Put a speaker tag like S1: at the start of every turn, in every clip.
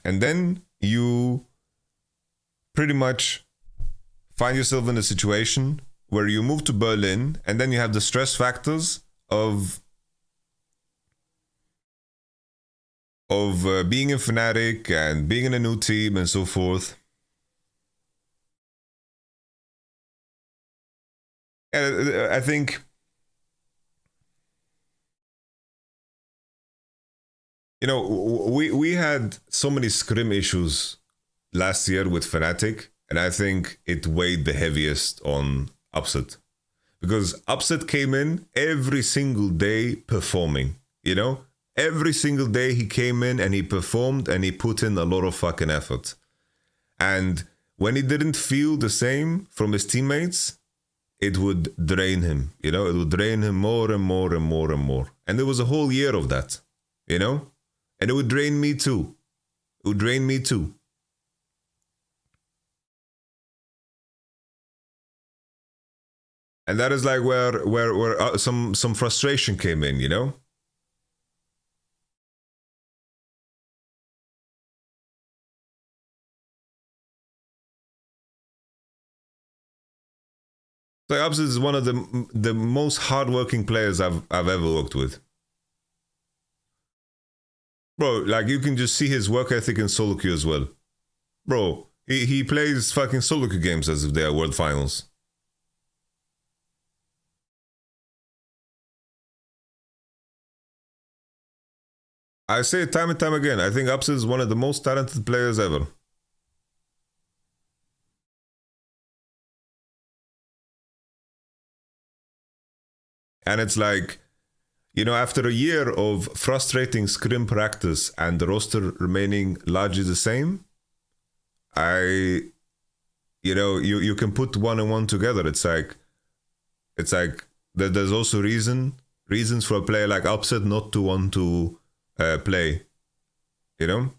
S1: And then you pretty much find yourself in a situation where you move to Berlin, and then you have the stress factors of being a Fnatic and being in a new team and so forth. And I think, you know, we had so many scrim issues last year with Fnatic, and I think it weighed the heaviest on Upset. Because Upset came in every single day performing, you know? Every single day he came in and he performed and he put in a lot of fucking effort. And when he didn't feel the same from his teammates, it would drain him, you know? It would drain him more and more and more and more. And there was a whole year of that, you know? And it would drain me too. It would drain me too. And that is like where some frustration came in, you know? So Upset is one of the most hardworking players I've ever worked with. Bro, like you can just see his work ethic in solo queue as well. Bro, he plays fucking solo queue games as if they are world finals. I say it time and time again, I think Upset is one of the most talented players ever. And it's like, you know, after a year of frustrating scrim practice and the roster remaining largely the same, you know, you can put one and one together. It's like there's also reasons for a player like Upset not to want to play, you know?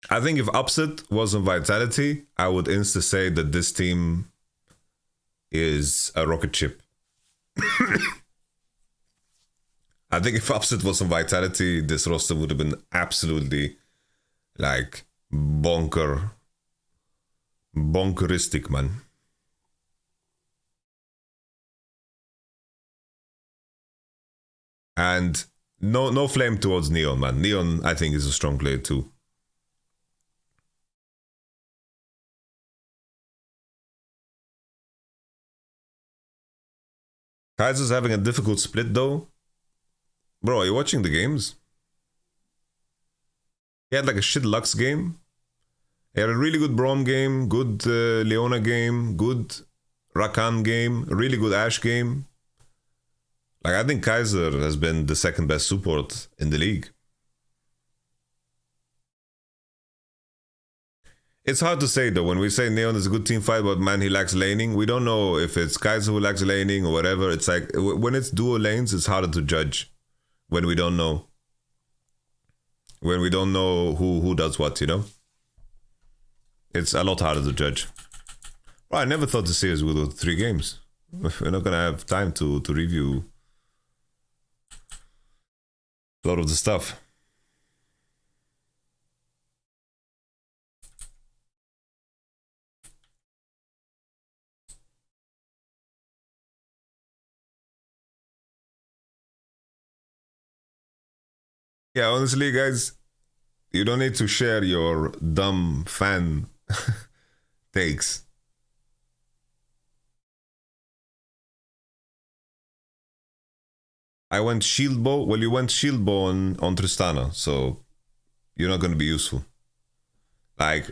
S1: I think if Upset was on Vitality, I would insta say that this team is a rocket ship. I think if Upset was on Vitality, this roster would have been absolutely like bonkeristic, man. And no flame towards Neon, man. Neon, I think, is a strong player too. Kaiser's having a difficult split though. Bro, are you watching the games? He had like a shit Lux game. He had a really good Braum game, good Leona game, good Rakan game, a really good Ashe game. Like, I think Kaiser has been the second best support in the league. It's hard to say though, when we say Neon is a good team fight, but man, he lacks laning. We don't know if it's Kaiser who lacks laning or whatever. It's like, when it's dual lanes, it's harder to judge. When we don't know. When we don't know who does what, you know? It's a lot harder to judge. Well, I never thought the series would go 3 games. We're not gonna have time to review a lot of the stuff. Yeah, honestly, guys, you don't need to share your dumb fan takes. I went shield bow. Well, you went shield bow on Tristana, so you're not going to be useful. Like,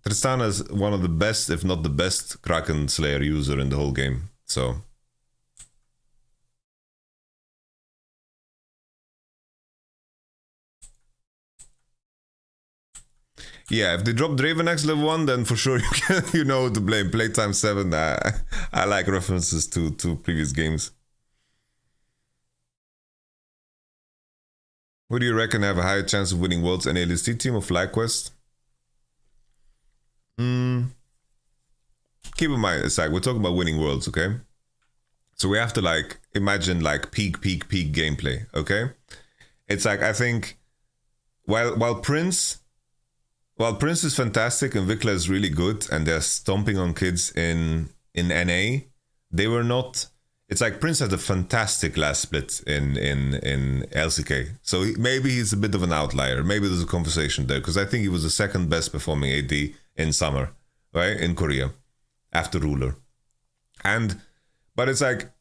S1: Tristana is one of the best, if not the best, Kraken Slayer user in the whole game. So yeah, if they drop Dravenax level 1, then for sure you know who to blame. Playtime 7, I like references to previous games. Who do you reckon have a higher chance of winning Worlds, an LST team or FlyQuest? keep in mind, it's like we're talking about winning worlds, okay? So we have to like imagine like peak gameplay, okay? It's like I think while Prince is fantastic and Vikla is really good and they're stomping on kids in NA, they were not. It's like Prince had a fantastic last split in LCK, so maybe he's a bit of an outlier. Maybe there's a conversation there because I think he was the second best performing AD in summer, right, in Korea, after Ruler. But it's like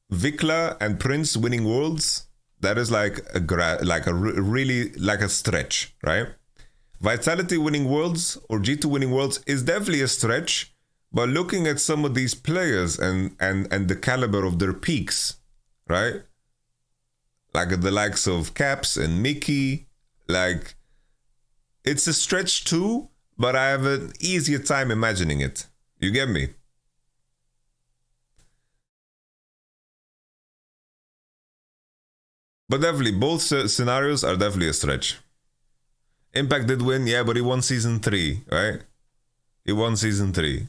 S1: Vikla and Prince winning worlds. That is like really like a stretch, right? Vitality winning worlds or G2 winning worlds is definitely a stretch. But looking at some of these players and the caliber of their peaks, right? Like the likes of Caps and Mickey, like it's a stretch too, but I have an easier time imagining it. You get me? But definitely, both scenarios are definitely a stretch. Impact did win, yeah, but he won season 3, right? He won season 3.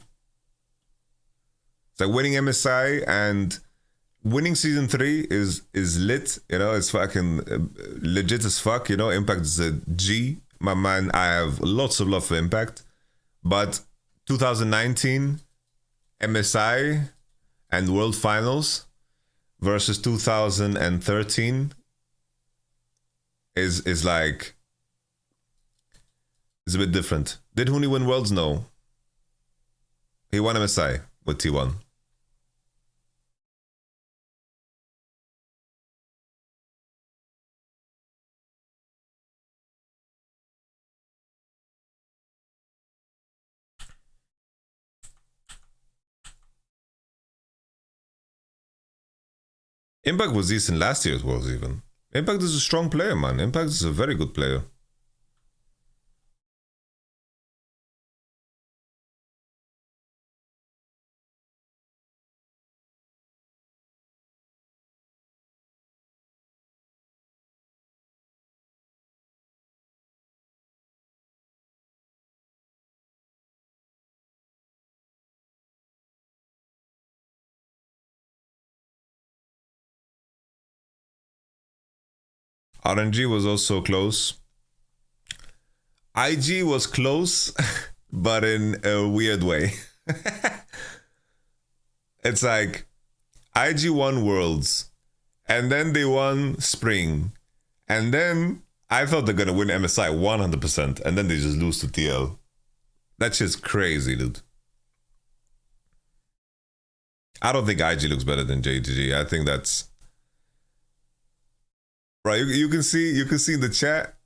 S1: So winning MSI and winning season 3 is lit, you know, it's fucking legit as fuck, you know. Impact is a G. My man, I have lots of love for Impact. But 2019 MSI and World Finals versus 2013 is like, it's a bit different. Did Huni win Worlds? No. He won MSI with T1. Impact was decent last year's Worlds even. Impact is a strong player, man. Impact is a very good player. RNG was also close. IG was close, but in a weird way. It's like IG won Worlds, and then they won Spring, and then I thought they're gonna win MSI 100%, and then they just lose to TL. That's just crazy, dude. I don't think IG looks better than JGG. I think that's right. You can see in the chat.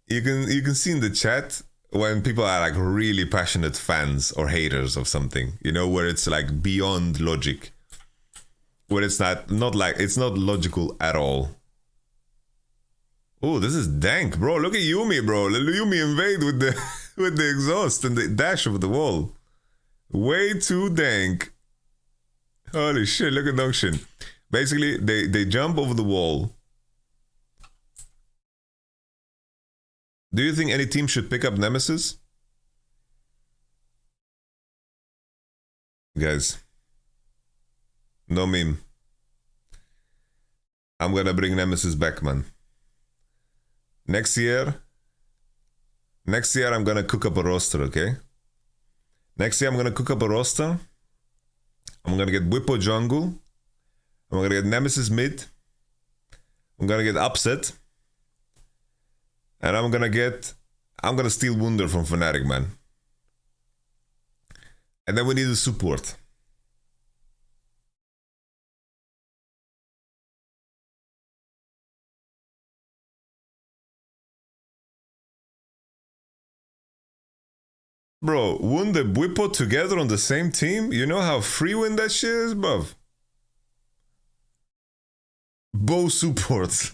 S1: You can see in the chat when people are like really passionate fans or haters of something, you know, where it's like beyond logic, where it's not like it's not logical at all. Oh, this is dank, bro. Look at Yumi, bro. Yumi invade with the with the exhaust and the dash over the wall. Way too dank. Holy shit! Look at Dunction. Basically, they jump over the wall. Do you think any team should pick up Nemesis? Guys, no meme. I'm gonna bring Nemesis back, man. Next year, I'm gonna cook up a roster, okay? Next year, I'm gonna cook up a roster. I'm gonna get Whippo jungle. I'm gonna get Nemesis mid. I'm gonna get Upset. And I'm gonna steal Wunder from Fnatic, man. And then we need a support. Bro, Wunder, Bwipo together on the same team? You know how free win that shit is, bruv? Bow support.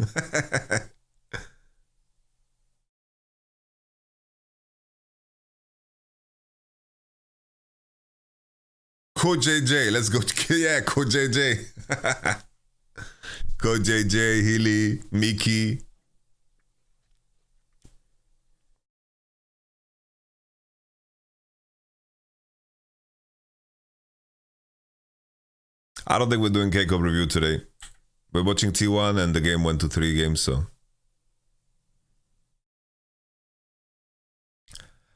S1: Code JJ, let's go. Yeah, Code JJ. Code JJ, Healy, Mickey. I don't think we're doing K-Cup review today. We're watching T1 and the game went to 3 games, so.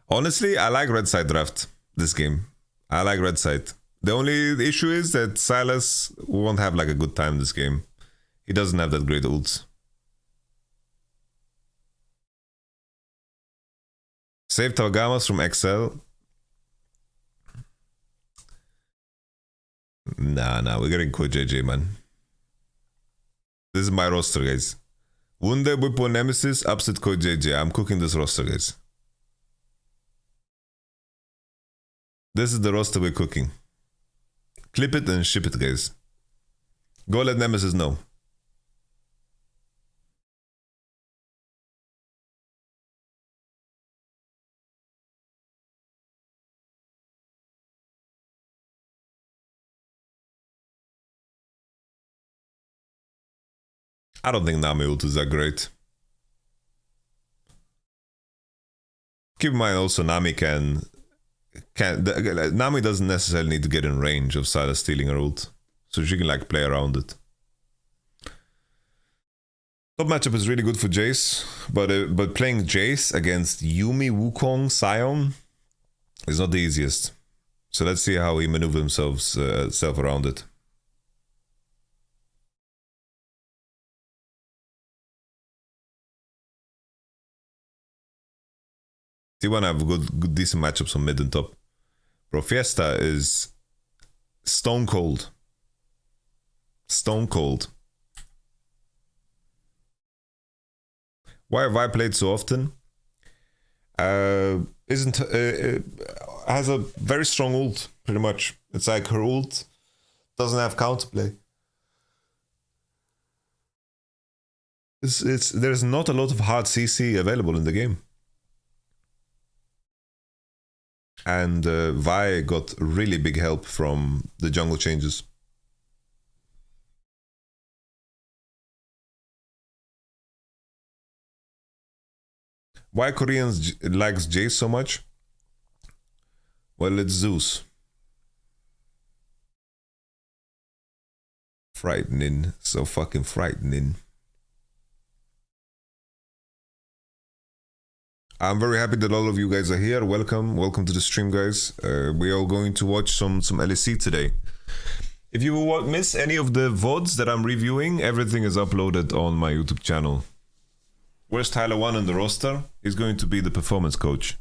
S1: Honestly, I like red side draft this game. I like red side. The only issue is that Silas won't have like a good time this game. He doesn't have that great ults. Save Tawagamas from XL. Nah, we're getting Code JJ, man. This is my roster, guys. Wunde, Bwipo, Nemesis, Upset, Code JJ. I'm cooking this roster, guys. This is the roster we're cooking. Clip it and ship it, guys. Go let Nemesis know. I don't think Nami ult is that great. Keep in mind also Nami Nami doesn't necessarily need to get in range of Silas stealing her ult. So she can like play around it. Top matchup is really good for Jace, but playing Jace against Yuumi, Wukong, Sion is not the easiest. So let's see how he maneuvers himself around it. T1 have good decent matchups on mid and top. Bro, Fiesta is stone cold. Stone cold. Why have I played so often? Has a very strong ult, pretty much. It's like her ult doesn't have counterplay. There's not a lot of hard CC available in the game. And Vi got really big help from the jungle changes. Why Koreans likes Jace so much? Well, it's Zeus. Frightening. So fucking frightening. I'm very happy that all of you guys are here. Welcome to the stream, guys. We are going to watch some LCK today. If you miss any of the VODs that I'm reviewing, everything is uploaded on my YouTube channel. Where's Tyler 1 in the roster? He's going to be the performance coach.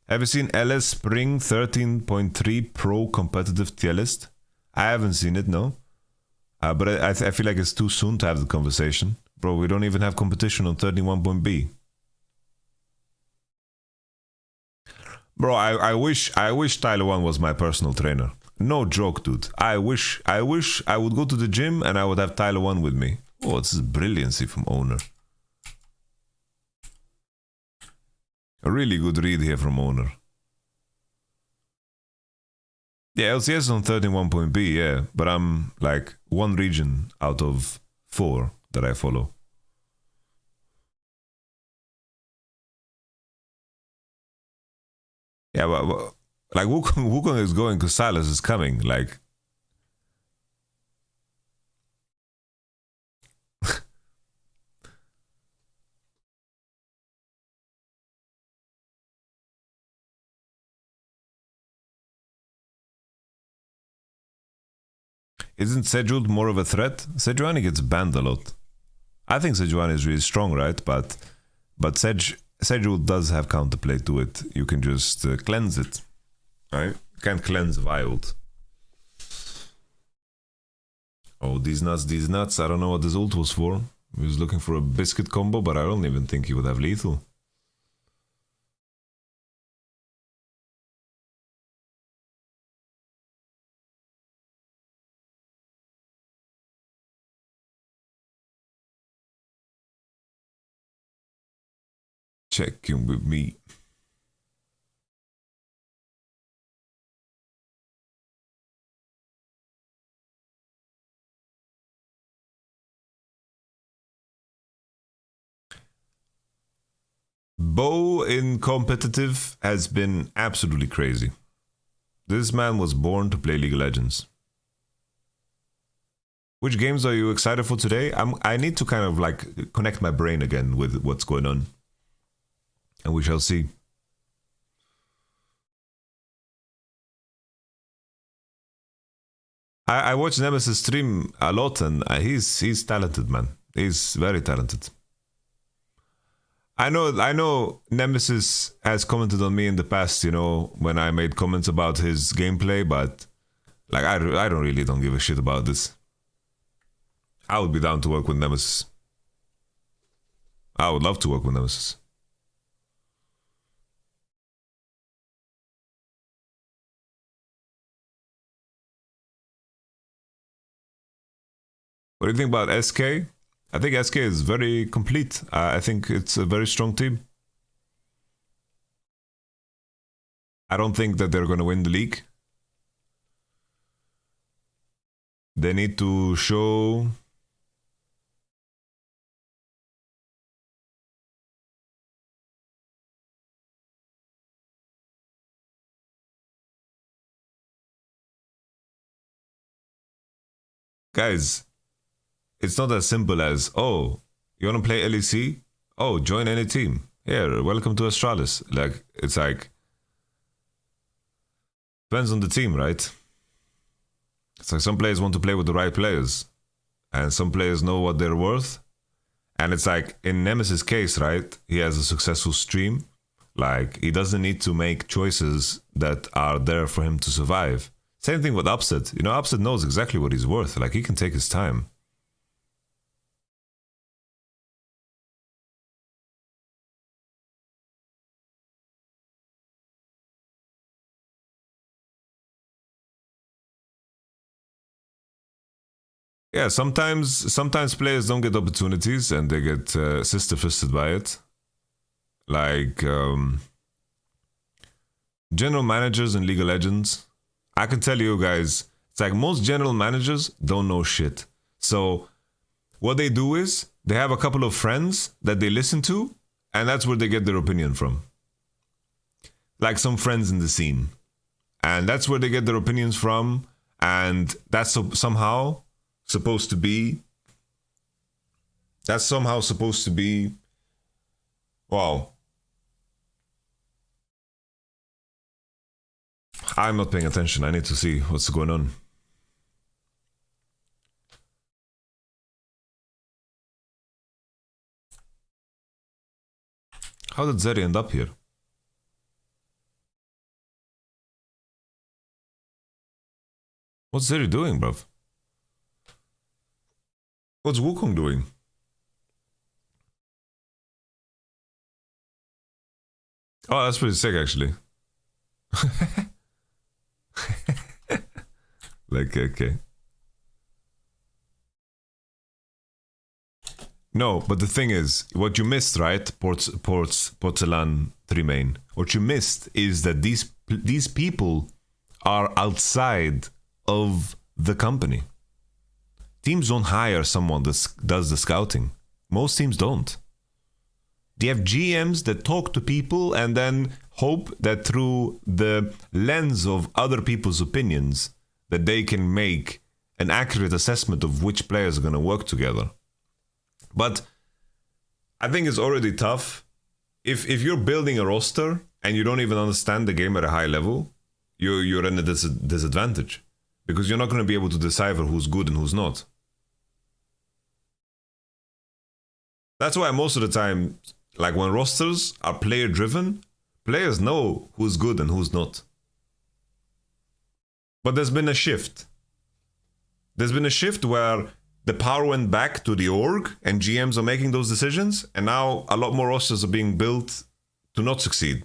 S1: Have you seen LS Spring 13.3 Pro competitive tier list? I haven't seen it, no. But I feel like it's too soon to have the conversation. Bro, we don't even have competition on 31.B. Bro, I wish Tyler 1 was my personal trainer. No joke, dude. I wish I would go to the gym and I would have Tyler 1 with me. Oh, this is brilliancy from Owner. A really good read here from Owner. Yeah, LCS is on 31.B, yeah. But I'm like 1 region out of 4 that I follow. Yeah, but like Wukong is going because Silas is coming. Like, isn't Sejuani more of a threat? Sejuani gets banned a lot. I think Sejuani is really strong, right? But Sejuani does have counterplay to it. You can just cleanse it. Right? You can't cleanse Wild. Oh, these nuts. I don't know what this ult was for. He was looking for a biscuit combo, but I don't even think he would have lethal. Check in with me. Bo in competitive has been absolutely crazy. This man was born to play League of Legends. Which games are you excited for today? I need to kind of like connect my brain again with what's going on, and we shall see. I watch Nemesis stream a lot, and he's talented, man. He's very talented. I know Nemesis has commented on me in the past, you know, when I made comments about his gameplay, but like I don't give a shit about this. I would be down to work with Nemesis. I would love to work with Nemesis. What do you think about SK? I think SK is very complete. I think it's a very strong team. I don't think that they're going to win the league. They need to show. Guys, it's not as simple as, oh, you want to play LEC? Oh, join any team. Here, welcome to Astralis. Like, it's like, depends on the team, right? It's like some players want to play with the right players, and some players know what they're worth. And it's like, in Nemesis' case, right? He has a successful stream. Like, he doesn't need to make choices that are there for him to survive. Same thing with Upset. You know, Upset knows exactly what he's worth. Like, he can take his time. Yeah, sometimes players don't get opportunities and they get sister fisted by it. Like general managers in League of Legends, I can tell you guys, it's like most general managers don't know shit. So what they do is they have a couple of friends that they listen to, and that's where they get their opinion from. Like some friends in the scene, and that's where they get their opinions from, and that's somehow supposed to be. That's somehow supposed to be. Wow. I'm not paying attention. I need to see what's going on. How did Zeri end up here? What's Zeri doing, bruv? What's Wukong doing? Oh, that's pretty sick, actually. Like, okay. No, but the thing is, what you missed, right? Porzellan 3 main. What you missed is that these people are outside of the company. Teams don't hire someone that does the scouting. Most teams don't. They have GMs that talk to people and then hope that through the lens of other people's opinions that they can make an accurate assessment of which players are going to work together. But I think it's already tough. If you're building a roster and you don't even understand the game at a high level, you're in a disadvantage. Because you're not going to be able to decipher who's good and who's not. That's why most of the time, like when rosters are player driven, players know who's good and who's not. But there's been a shift. There's been a shift where the power went back to the org and GMs are making those decisions, and now a lot more rosters are being built to not succeed.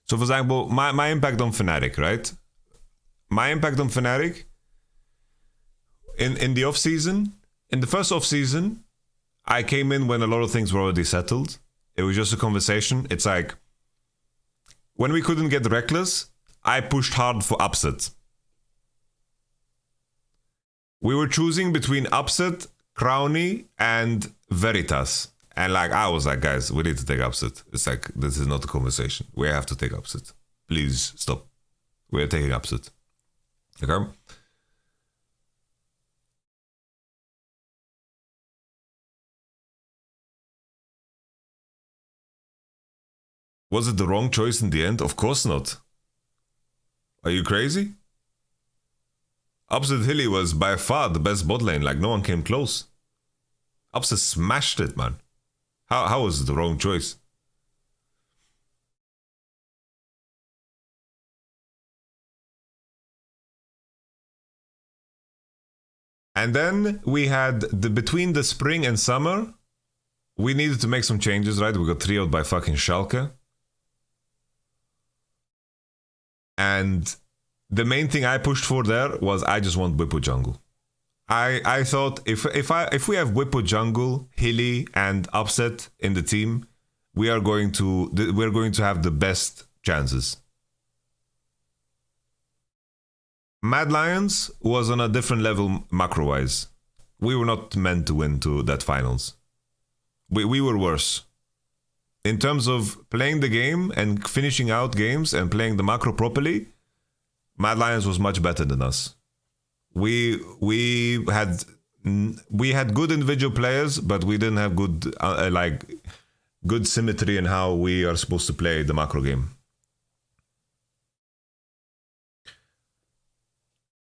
S1: So for example, my impact on Fnatic, right? My impact on Fnatic in the off season In the first off season, I came in when a lot of things were already settled. It was just a conversation. It's like when we couldn't get reckless, I pushed hard for upset. We were choosing between upset, Crowny, and Veritas. And like I was like, guys, we need to take upset. It's like this is not a conversation. We have to take upset. Please stop. We're taking upset. Okay? Was it the wrong choice in the end? Of course not. Are you crazy? Upset Hilly was by far the best bot lane. Like, no one came close. Upset smashed it, man. How was it the wrong choice? And then we had between the spring and summer, we needed to make some changes, right? We got trioed by fucking Schalke. And the main thing I pushed for there was I just want Whippo jungle. I thought if we have Whippo jungle, Hilly, and Upset in the team, we're going to have the best chances. Mad Lions was on a different level macro-wise. We were not meant to win to that finals. We were worse. In terms of playing the game and finishing out games and playing the macro properly, Mad Lions was much better than us. We had good individual players, but we didn't have good symmetry in how we are supposed to play the macro game.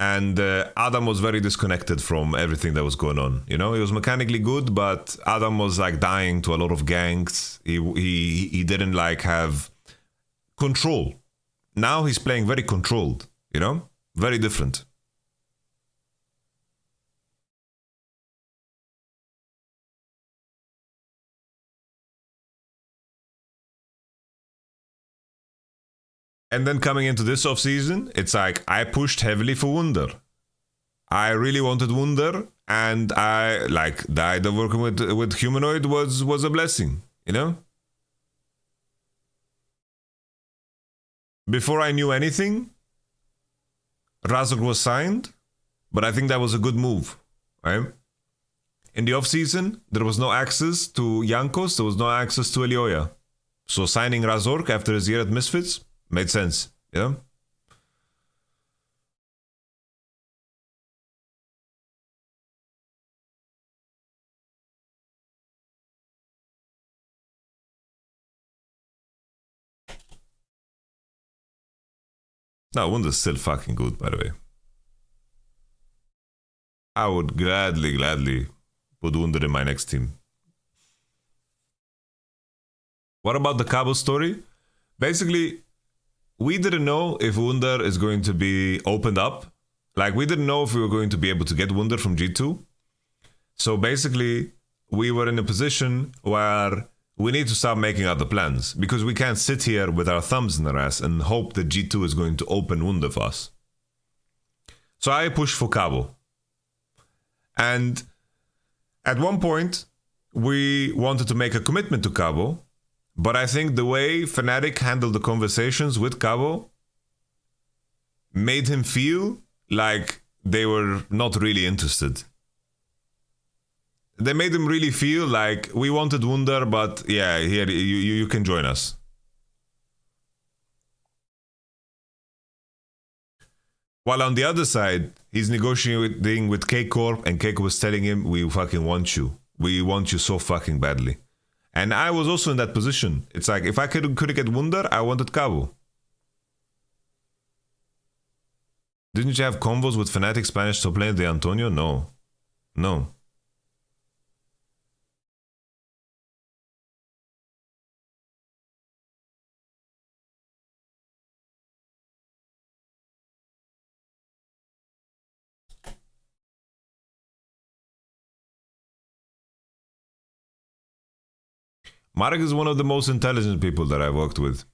S1: And Adam was very disconnected from everything that was going on. You know, he was mechanically good, but Adam was like dying to a lot of ganks. He didn't like have control. Now he's playing very controlled. You know, very different. And then coming into this offseason, it's like I pushed heavily for Wunder. I really wanted Wunder, and I like the idea of working with Humanoid was a blessing, you know? Before I knew anything, Razor was signed, but I think that was a good move, right? In the offseason, there was no access to Jankos, there was no access to Elioya. So signing Razork after his year at Misfits made sense, yeah? No, Wunder's still fucking good, by the way. I would gladly put Wunder in my next team. What about the Cabo story? Basically, we didn't know if Wunder is going to be opened up. Like, we didn't know if we were going to be able to get Wunder from G2. So basically, we were in a position where we need to start making other plans, because we can't sit here with our thumbs in our ass and hope that G2 is going to open Wunder for us. So I pushed for Cabo. And at one point, we wanted to make a commitment to Cabo, but I think the way Fnatic handled the conversations with Cabo made him feel like they were not really interested. They made him really feel like we wanted Wunder, but yeah, here you can join us. While on the other side, he's negotiating with K-Corp, and K-Corp was telling him, we fucking want you. We want you so fucking badly. And I was also in that position. It's like, if I could get Wunder, I wanted Cabo. Didn't you have convos with Fnatic Spanish top lane de Antonio? No. No. Marek is one of the most intelligent people that I've worked with.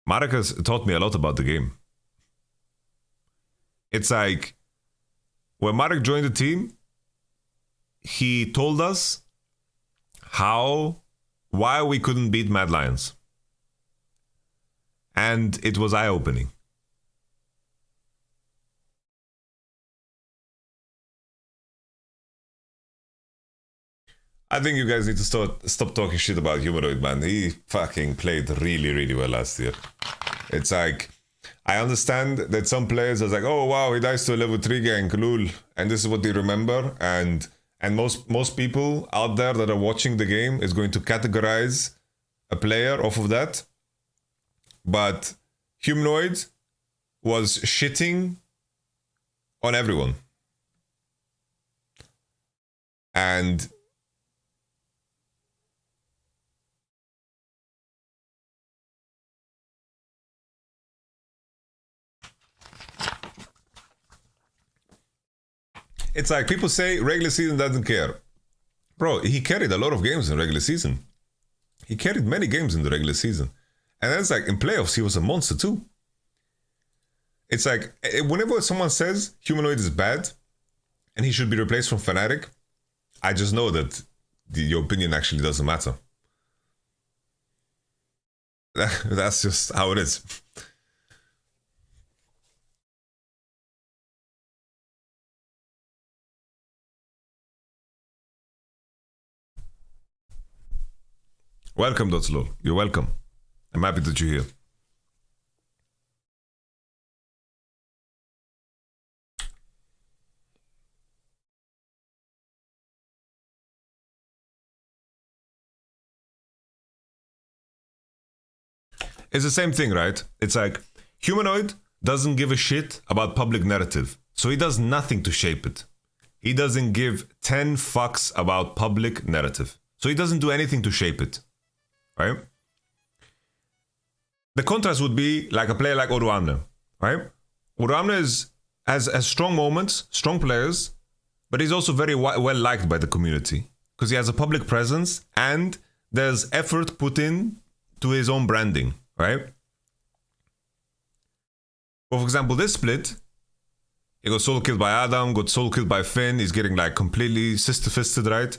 S1: Marek has taught me a lot about the game. It's like when Marek joined the team, he told us why we couldn't beat Mad Lions. And it was eye-opening. I think you guys need to stop talking shit about Humanoid, man. He fucking played really, really well last year. It's like, I understand that some players are like, oh wow, he dies to a level 3 gank, lol. And this is what they remember. And most people out there that are watching the game is going to categorize a player off of that. But Humanoid was shitting on everyone. And it's like people say regular season doesn't care. Bro, he carried a lot of games in regular season. He carried many games in the regular season. And then it's like in playoffs, he was a monster too. It's like whenever someone says Humanoid is bad and he should be replaced from Fnatic, I just know that your opinion actually doesn't matter. That's just how it is. Welcome, Dotslo. You're welcome. I'm happy that you're here. It's the same thing, right? It's like Humanoid doesn't give a shit about public narrative, so he does nothing to shape it. He doesn't give 10 fucks about public narrative, so he doesn't do anything to shape it, right? The contrast would be like a player like Oruamne, right? Oruamne has strong moments, strong players, but he's also very well liked by the community because he has a public presence and there's effort put in to his own branding, right? Well, for example, this split, he got solo killed by Adam, got solo killed by Finn, he's getting like completely sister-fisted, right?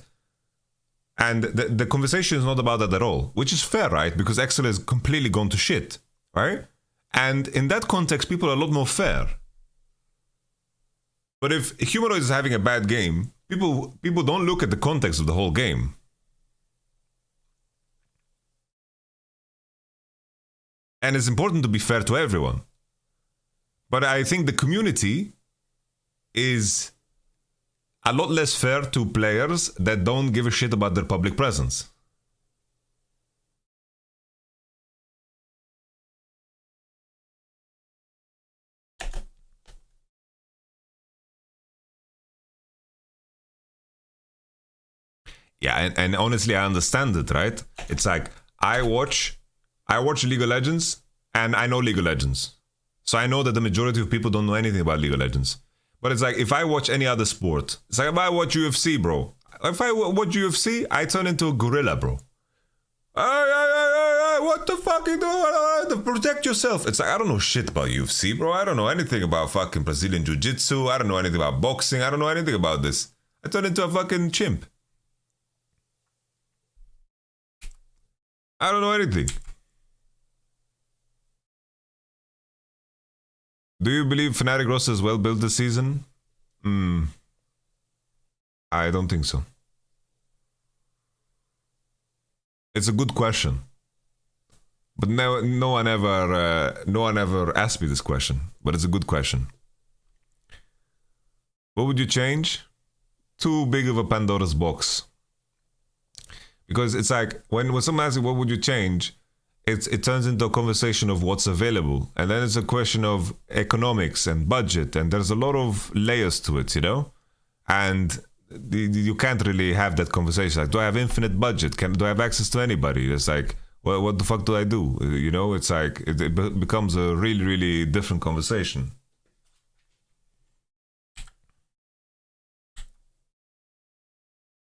S1: And the conversation is not about that at all, which is fair, right? Because Excel has completely gone to shit, right? And in that context, people are a lot more fair. But if Humanoid is having a bad game, people don't look at the context of the whole game. And it's important to be fair to everyone. But I think the community is a lot less fair to players that don't give a shit about their public presence. Yeah, and honestly, I understand it, right? It's like, I watch League of Legends, and I know League of Legends. So I know that the majority of people don't know anything about League of Legends. But it's like, if I watch any other sport, it's like if I watch UFC, bro. If I watch UFC, I turn into a gorilla, bro. What the fuck you doing? Protect yourself. It's like, I don't know shit about UFC, bro. I don't know anything about fucking Brazilian Jiu-Jitsu. I don't know anything about boxing. I don't know anything about this. I turn into a fucking chimp. I don't know anything. Do you believe Fnatic roster is well built this season? I don't think so. It's a good question, but no one ever asked me this question. But it's a good question. What would you change? Too big of a Pandora's box. Because it's like when someone asks you what would you change, it turns into a conversation of what's available, and then it's a question of economics and budget, and there's a lot of layers to it, you know. And you can't really have that conversation. Like, do I have infinite budget? Do I have access to anybody? It's like, well, what the fuck do I do? You know, it's like it becomes a really, really different conversation.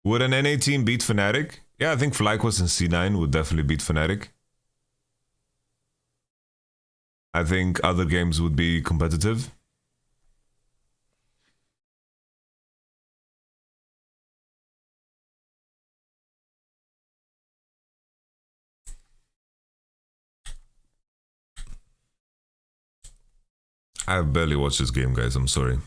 S1: Would an NA team beat Fnatic? Yeah, I think FlyQuest and C9 would definitely beat Fnatic. I think other games would be competitive. I barely watched this game, guys. I'm sorry.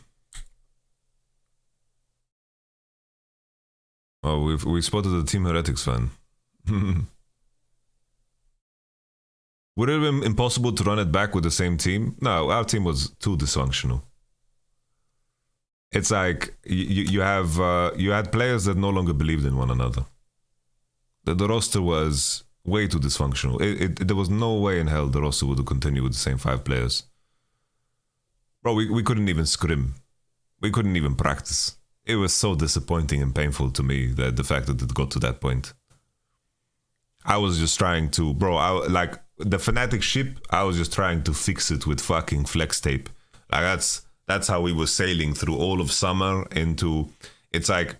S1: Oh, we spotted a Team Heretics fan. Would it have been impossible to run it back with the same team? No, our team was too dysfunctional. It's like you had players that no longer believed in one another. The roster was way too dysfunctional. There was no way in hell the roster would continue with the same 5 players. Bro, we couldn't even scrim. We couldn't even practice. It was so disappointing and painful to me that the fact that it got to that point. I was just trying to, like the Fnatic ship, I was just trying to fix it with fucking flex tape. Like that's how we were sailing through all of summer into, it's like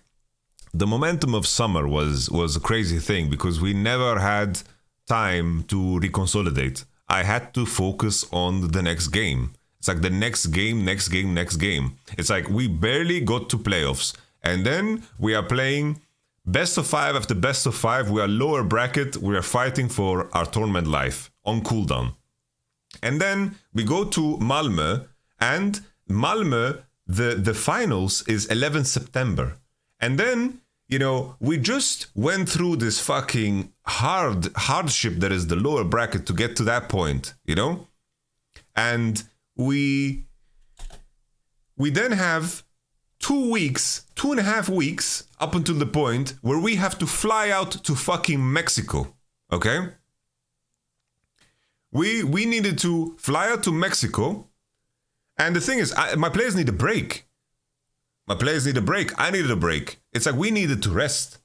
S1: the momentum of summer was a crazy thing because we never had time to reconsolidate. I had to focus on the next game. It's like the next game. It's like we barely got to playoffs. And then we are playing best of 5 after best of 5. We are lower bracket. We are fighting for our tournament life on cooldown. And then we go to Malmö. And Malmö, the finals is 11 September. And then, you know, we just went through this fucking hardship that is the lower bracket to get to that point, you know? And we then have 2.5 weeks up until the point where we have to fly out to fucking Mexico, okay? We needed to fly out to Mexico, and the thing is, my players need a break. I needed a break. It's like we needed to rest.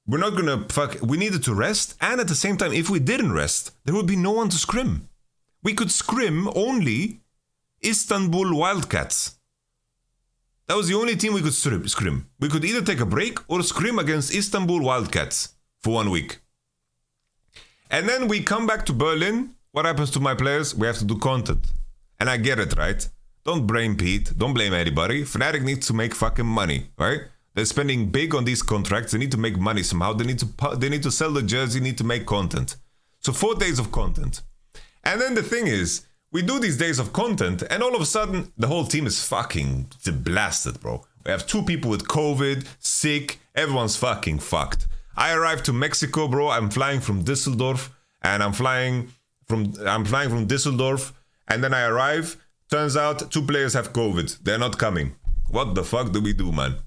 S1: We're not gonna we needed to rest, and at the same time, if we didn't rest, there would be no one to scrim. We could scrim only Istanbul Wildcats. That was the only team we could scrim. We could either take a break or scrim against Istanbul Wildcats for 1 week. And then we come back to Berlin. What happens to my players? We have to do content. And I get it, right? Don't blame Pete. Don't blame anybody. Fnatic needs to make fucking money, right? They're spending big on these contracts. They need to make money somehow. They need to sell the jersey. Need to make content. So 4 days of content. And then the thing is, we do these days of content, and all of a sudden, the whole team is fucking blasted, bro. We have 2 people with COVID, sick, everyone's fucking fucked. I arrived to Mexico, bro. I'm flying from Düsseldorf, and I'm flying from Düsseldorf, and then I arrive. Turns out 2 players have COVID. They're not coming. What the fuck do we do, man?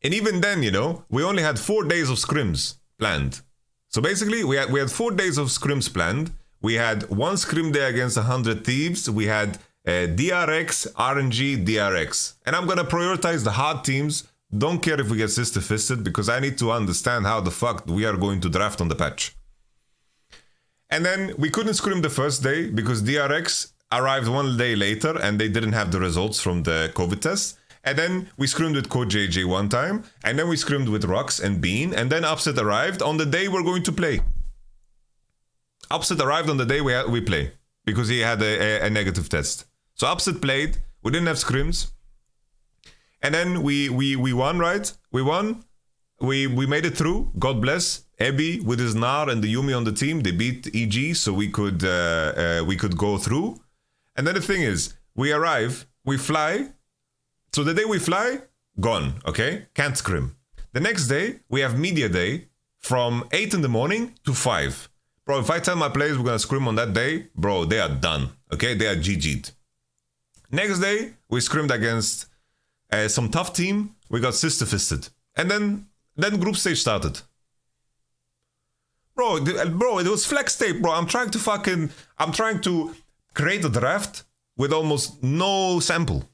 S1: And even then, you know, we only had 4 days of scrims planned. So basically, we had 4 days of scrims planned. We had 1 scrim day against 100 Thieves. We had DRX, RNG, DRX. And I'm gonna prioritize the hard teams. Don't care if we get sister-fisted, because I need to understand how the fuck we are going to draft on the patch. And then we couldn't scrim the first day because DRX arrived 1 day later and they didn't have the results from the COVID test. And then we scrimmed with Code JJ 1 time. And then we scrimmed with Rux and Bean. And then Upset arrived on the day we're going to play. Upset arrived on the day we play because he had a negative test. So Upset played. We didn't have scrims. And then we won, right? We won. We made it through. God bless. Ebby with his Nar and the Yumi on the team. They beat EG, so we could go through. And then the thing is, we arrive, we fly. So the day we fly, gone, okay? Can't scrim. The next day, we have media day from 8 in the morning to 5. Bro, if I tell my players we're gonna scrim on that day, bro, they are done, okay? They are GG'd. Next day, we scrimmed against some tough team. We got sister-fisted. And then group stage started. Bro, it was flex tape, bro. I'm trying to create a draft with almost no sample.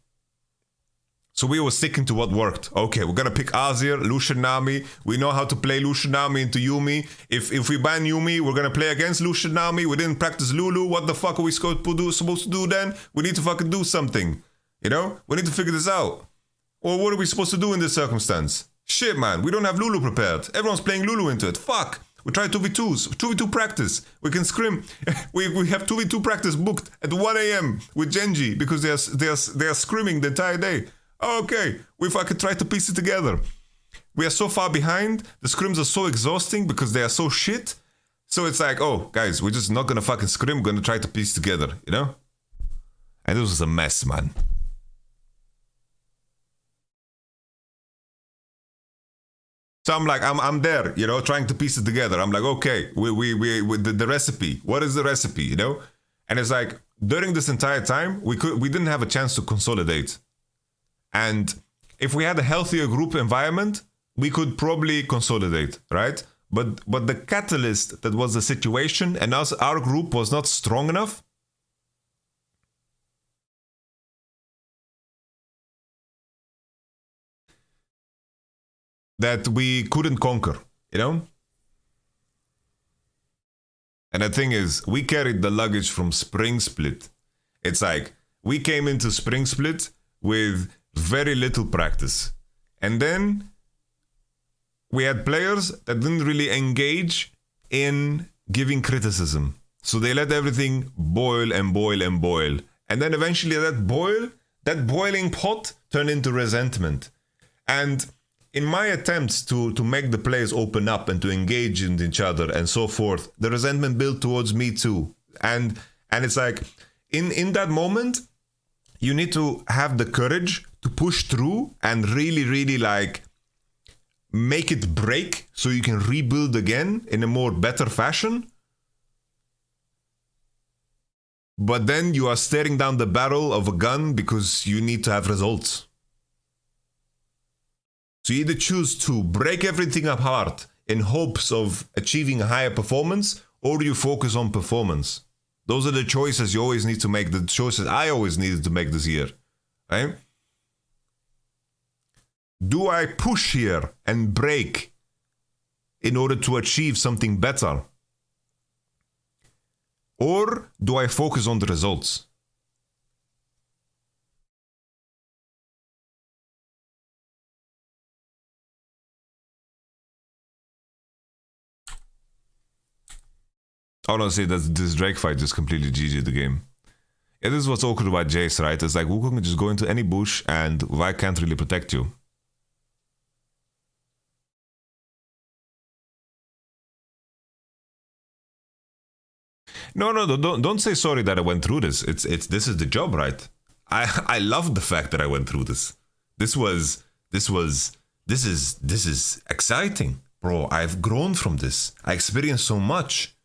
S1: So we were sticking to what worked. Okay, we're gonna pick Azir, Lucian Nami. We know how to play Lucian Nami into Yumi. If we ban Yumi, we're gonna play against Lucian Nami. We didn't practice Lulu. What the fuck are we supposed to do then? We need to fucking do something. You know? We need to figure this out. Or what are we supposed to do in this circumstance? Shit, man. We don't have Lulu prepared. Everyone's playing Lulu into it. Fuck. We try 2v2s. 2v2 practice. We can scrim. we have 2v2 practice booked at 1 a.m. with Genji because they are scrimming the entire day. Okay, we fucking try to piece it together. We are so far behind. The scrims are so exhausting because they are so shit. So it's like, oh, guys, we're just not gonna fucking scrim. We're gonna try to piece together, you know? And this was a mess, man. So I'm like, I'm there, you know, trying to piece it together. I'm like, okay, we the recipe. What is the recipe, you know? And it's like during this entire time, we didn't have a chance to consolidate. And if we had a healthier group environment, we could probably consolidate, right? But the catalyst that was the situation, and our group was not strong enough. That we couldn't conquer, you know? And the thing is, we carried the luggage from Spring Split. It's like, we came into Spring Split with very little practice. And then we had players that didn't really engage in giving criticism. So they let everything boil and boil and boil. And then eventually that boiling pot turned into resentment. And in my attempts to make the players open up and to engage in each other and so forth, the resentment built towards me too. And it's like, in that moment, you need to have the courage to push through and really, really like make it break so you can rebuild again in a more better fashion. But then you are staring down the barrel of a gun because you need to have results. So you either choose to break everything apart in hopes of achieving a higher performance, or you focus on performance. Those are the choices you always need to make, the choices I always needed to make this year, right? Do I push here and break in order to achieve something better? Or do I focus on the results? Honestly, this Drake fight just completely GG'd the game. Yeah, this is what's awkward about Jace, right? It's like Wukong can just go into any bush and Vi can't really protect you. No, don't say sorry that I went through this. This is the job, right? I love the fact that I went through this. This is exciting, bro. I've grown from this. I experienced so much.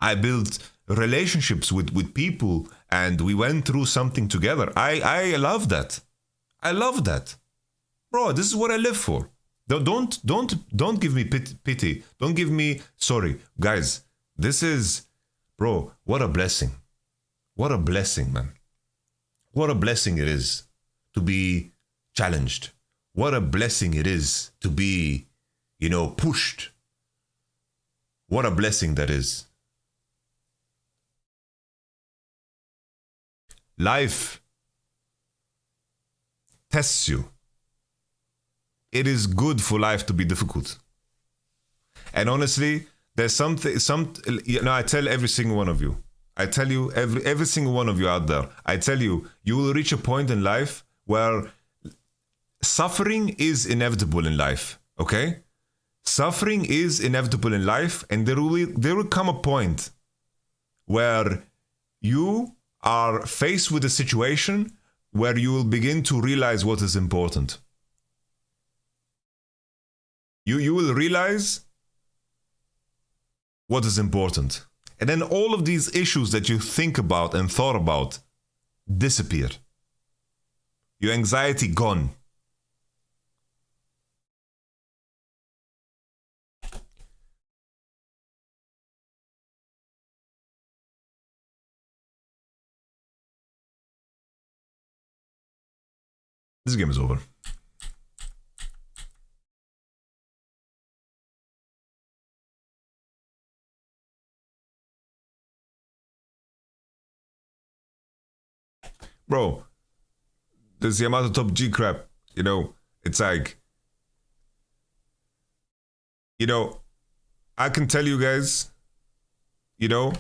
S1: I built relationships with people and we went through something together. I love that. I love that. Bro, this is what I live for. Don't give me pity. Don't give me sorry. Guys, this is, bro, what a blessing. What a blessing, man. What a blessing it is to be challenged. What a blessing it is to be, you know, pushed. What a blessing that is. Life tests you. It is good for life to be difficult. And honestly, there's you know, I tell every single one of you. I tell you, every single one of you out there, I tell you, you will reach a point in life where suffering is inevitable in life, okay? Suffering is inevitable in life, and there will come a point where you are faced with a situation where you will begin to realize what is important. You will realize what is important. And then all of these issues that you think about and thought about disappear. Your anxiety gone. This game is over. Bro, this Yamato top G crap, you know, it's like, you know, I can tell you guys, you know,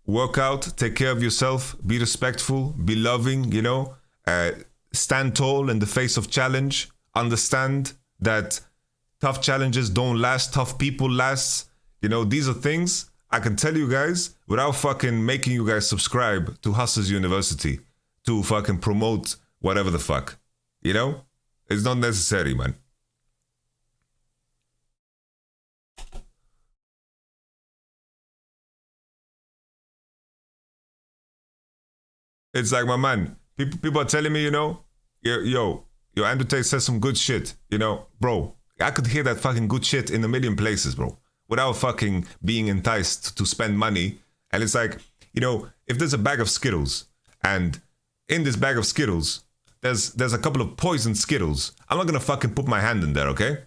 S1: work out, take care of yourself, be respectful, be loving, you know, stand tall in the face of challenge, understand that tough challenges don't last, tough people last. You know, these are things I can tell you guys without fucking making you guys subscribe to Hustlers University. to fucking promote whatever the fuck. You know? It's not necessary, man. It's like, my man, people are telling me, you know, yo, Andrew Tate says some good shit, you know, bro. I could hear that fucking good shit in a million places, bro, without fucking being enticed to spend money. And it's like, you know, if there's a bag of Skittles, and in this bag of Skittles, there's a couple of poisoned Skittles, I'm not gonna fucking put my hand in there, okay?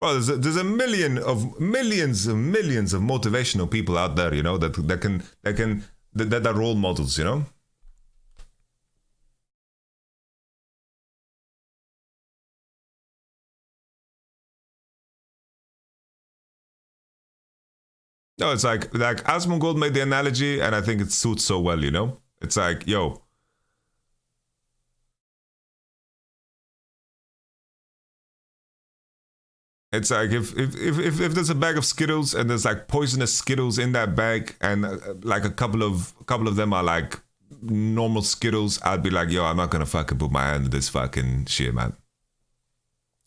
S1: Well, there's a millions of motivational people out there, you know, that are role models, you know. No, it's like Asmongold made the analogy, and I think it suits so well, you know. It's like, yo, it's like if there's a bag of Skittles and there's like poisonous Skittles in that bag, and like a couple of them are like normal Skittles, I'd be like, yo, I'm not gonna fucking put my hand in this fucking shit, man.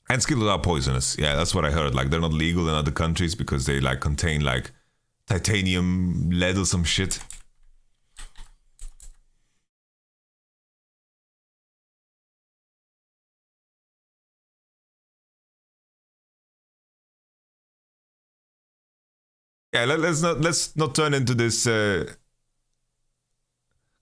S1: And Skittles are poisonous. Yeah, that's what I heard. Like, they're not legal in other countries because they like contain like titanium, lead, or some shit. Yeah, let's not turn into this kind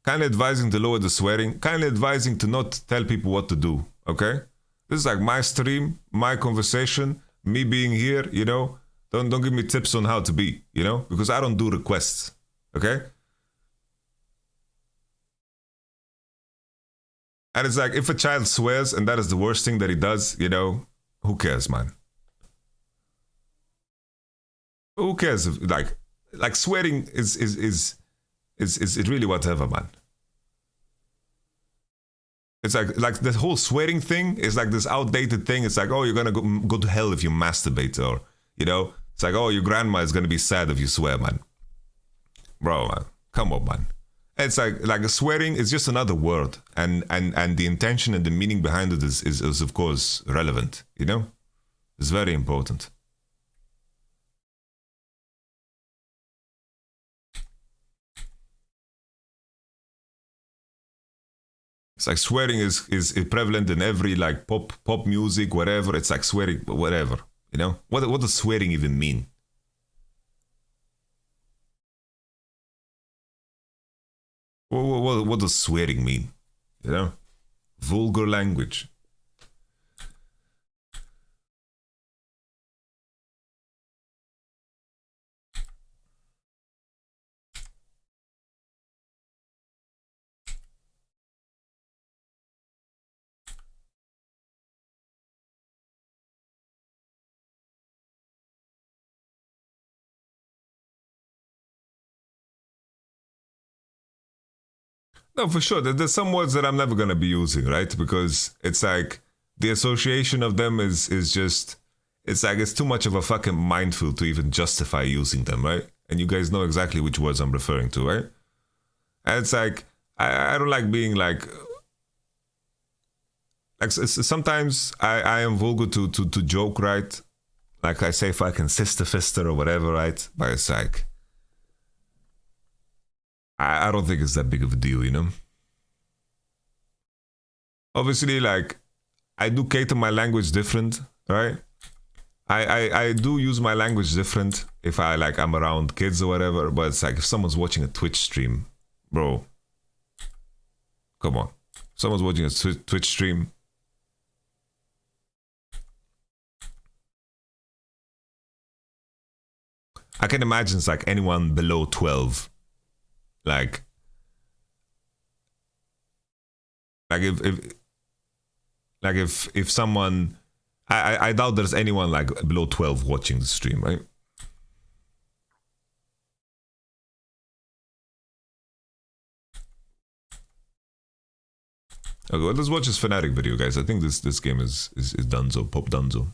S1: of advising to lower the swearing, kind of advising to not tell people what to do. Okay, this is like my stream, my conversation, me being here. You know, don't give me tips on how to be. You know, because I don't do requests. Okay. And it's like, if a child swears and that is the worst thing that he does, you know, who cares, man? Who cares? If, like swearing is really whatever, man. It's like the whole swearing thing is like this outdated thing. It's like, oh, you're gonna go to hell if you masturbate, or you know, it's like, oh, your grandma is gonna be sad if you swear, man. Bro, man, come on, man. It's like swearing is just another word, and the intention and the meaning behind it is of course relevant. You know, it's very important. It's like swearing is prevalent in every like pop music, whatever. It's like swearing, whatever. You know, what does swearing even mean? What does swearing mean? You know, vulgar language. No, for sure. There's some words that I'm never gonna be using, right? Because it's like the association of them is just, it's like it's too much of a fucking minefield to even justify using them, right? And you guys know exactly which words I'm referring to, right? And it's like I don't like being like sometimes I am vulgar to joke, right? Like I say fucking sister fister or whatever, right? But it's like I don't think it's that big of a deal, you know? Obviously, like, I do cater my language different, right? I do use my language different if I'm around kids or whatever, but it's like if someone's watching a Twitch stream, bro, come on. If someone's watching a Twitch stream, I can imagine it's like anyone below 12, like if if someone, I doubt there's anyone like below 12 watching the stream, right? Okay, well, let's watch this Fnatic video, guys. I think this game is Dunzo, Pop Dunzo.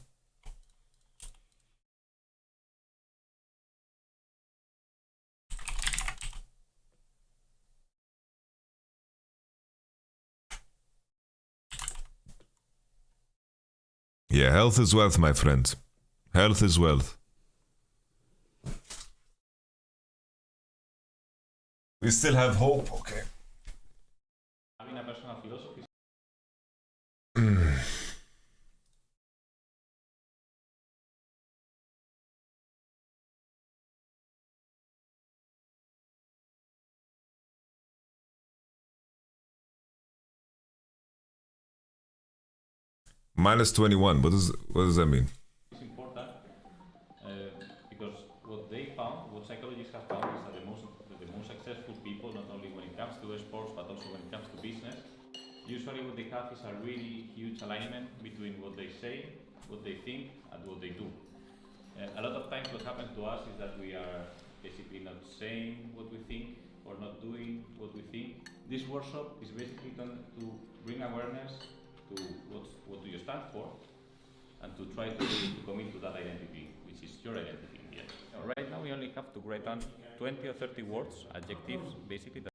S1: Yeah, health is wealth, my friend. Health is wealth. We still have hope, okay.
S2: Having a personal philosophy.
S1: Minus 21. What does that mean?
S2: It's important because what they found, what psychologists have found, is that the most successful people, not only when it comes to sports but also when it comes to business, usually what they have is a really huge alignment between what they say, what they think, and what they do. A lot of times what happens to us is that we are basically not saying what we think or not doing what we think. This workshop is basically done to bring awareness to what do you stand for and to try to commit to that identity, which is your identity in the end. Right now we only have to write down 20 or 30 words, adjectives, basically.